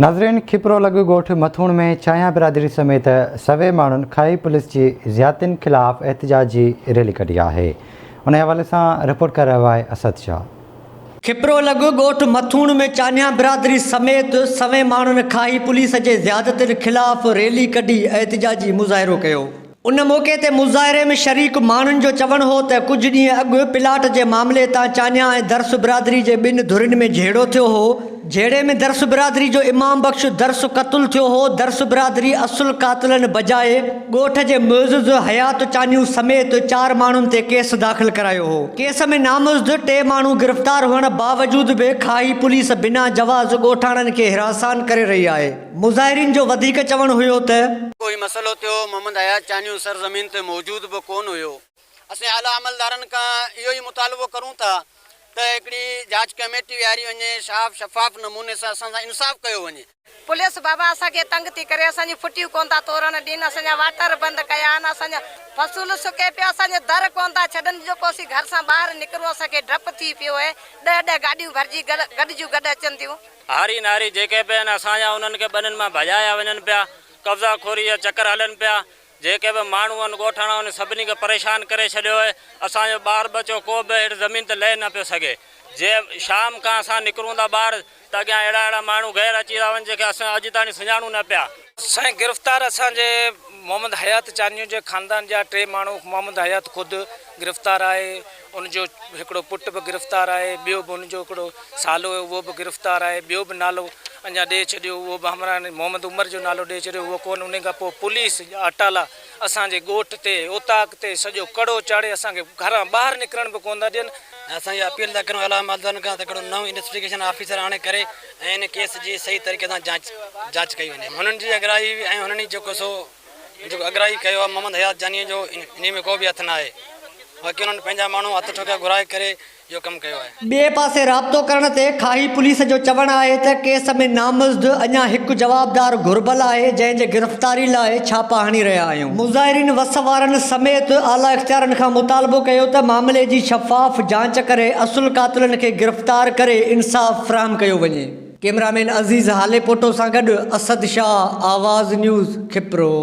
नाज़रीन, खिपरो लॻ ॻोठ मथूण में चांया बिरादरी समेत सवे माण्हुनि खाई पुलिस जी ज़ियादतियुनि ख़िलाफ़ एहतिजाजी रैली कढी आहे। उन हवाले सां रिपोर्ट करे रहियो आहे असद शाह। खिपरो लॻ ॻोठ मथूण में चांया बिरादरी समेत सवे माण्हुनि खाई पुलिस जे ज़ियादतियुनि ख़िलाफ़ रैली कढी एहतिजाजी मुज़ाहिरो कयो। उन मौक़े ते मुज़ाहिरे में शरीक माण्हुनि जो चवणु हो त कुझु ॾींहं अॻु प्लाट जे मामले तां चांया ऐं दर्स बिरादरी जे ॿिनि धुरियुनि में झेड़ो थियो हो। झेड़े में दर्स बिरादरी जो इमाम बख्श दर्स क़तल थियो हो। दर्स बिरादरी असुल कातिलनि बजाए ॻोठ जे मुअज़्ज़िज़ हयात चानियूं समेत 4 माण्हुनि ते केस दाख़िल करायो हो। केस में नामज़द 3 माण्हू गिरफ़्तार हुअण बावजूद बि खाई पुलिस बिना जवाज़ ॻोठाणनि खे हिरासान करे रही आहे। मुज़ाहिरीन जो वधीक चवणु हुयो त कोई मसलो थियो मोहम्मद हयात चानियूं सरज़मीन ते मौजूद भी कोन हुयो। असें आला अमलदारनि खां इहो ई मुतालबो करूं था त हिकिड़ी जांच कमेटी विहारी वञे, साफ़ शफ़ाफ़ नमूने सां असां सां इंसाफ़ कयो वञे। पुलिस बाबा असांखे तंग थी करे, असांजी फुटियूं कोन था तोड़ण ॾियनि, असांजा वाटर बंदि कया आहिनि, असांजा फसूल सुके पिया, असांजे दर कोन था छॾनि। जेको असीं घर सां ॿाहिरि निकिरूं असांखे डपु थी पियो आहे। 10 गाॾियूं भरिजी गॾिजूं गॾु अचनि थियूं। हारी नारी जेके बि आहिनि असांजा उन्हनि खे ॿनिनि मां भॼाया वञनि पिया। कब्ज़ा खोरी जा चक्कर हलनि पिया। जेके बि माण्हू आहिनि ॻोठाणा आहिनि सभिनी खे परेशान करे छॾियो आहे। असांजो ॿार बचो को बि अहिड़ी ज़मीन ते लहे न पियो सघे। जे शाम खां असां निकिरूं था ॿाहिरि त अॻियां अहिड़ा माण्हू गैर अची था वञनि जेके असां अॼु ताईं सुञाणूं न पिया। साईं गिरफ़्तार असांजे मोहम्मद हयात चानियूं जे ख़ानदान जा 3 माण्हू, मोहम्मद हयात ख़ुदि गिरफ़्तार आहे, उनजो हिकिड़ो पुटु बि गिरफ़्तार आहे, ॿियो बि उनजो हिकिड़ो सालो हुयो उहो बि गिरफ़्तार आहे, ॿियो बि नालो अञा ॾेई छॾियो, उहो बि हमरा मोहम्मद उमर जो नालो ॾेई छॾियो, उहो कोन। उन खां पोइ पुलिस अटाला असांजे ॻोठ ते ओताक ते सॼो कड़ो चाढ़े असांखे घरां ॿाहिरि निकिरण बि कोन था ॾियनि। असांजी अपील था करूं आला अमलदारनि खां त हिकिड़ो नओं इन्वेस्टिगेशन ऑफिसर आणे करे ऐं इन केस जी सही तरीक़े सां जांच कई वञे। हुननि जी अगराई ऐं हुननि जेको अगराई कयो आहे मोहम्मद हयात चानियूं जो, इन में को बि हथु न आहे। बाक़ी उन्हनि पंहिंजा माण्हू हथ ठोकिया घुराए करे इहो कमु कयो आहे। ॿिए पासे राब्तो करण ते खाई पुलिस जो चवणु आहे त केस में नामज़द अञा हिकु जवाबदार घुर्बल आहे, जंहिंजे गिरफ़्तारी लाइ छापा हणी रहिया आहियूं। मुज़ाहिरीन वस वारनि समेत आला इख़्तियारनि खां मुतालबो कयो त मामले जी शफ़ाफ़ जांच करे असुल कातिलनि खे गिरफ़्तार करे इंसाफ़ फ़राहम कयो वञे। कैमरामैन अज़ीज़ हाले पोटो सां गॾु असद शाह, आवाज़ न्यूज़, खिपरो।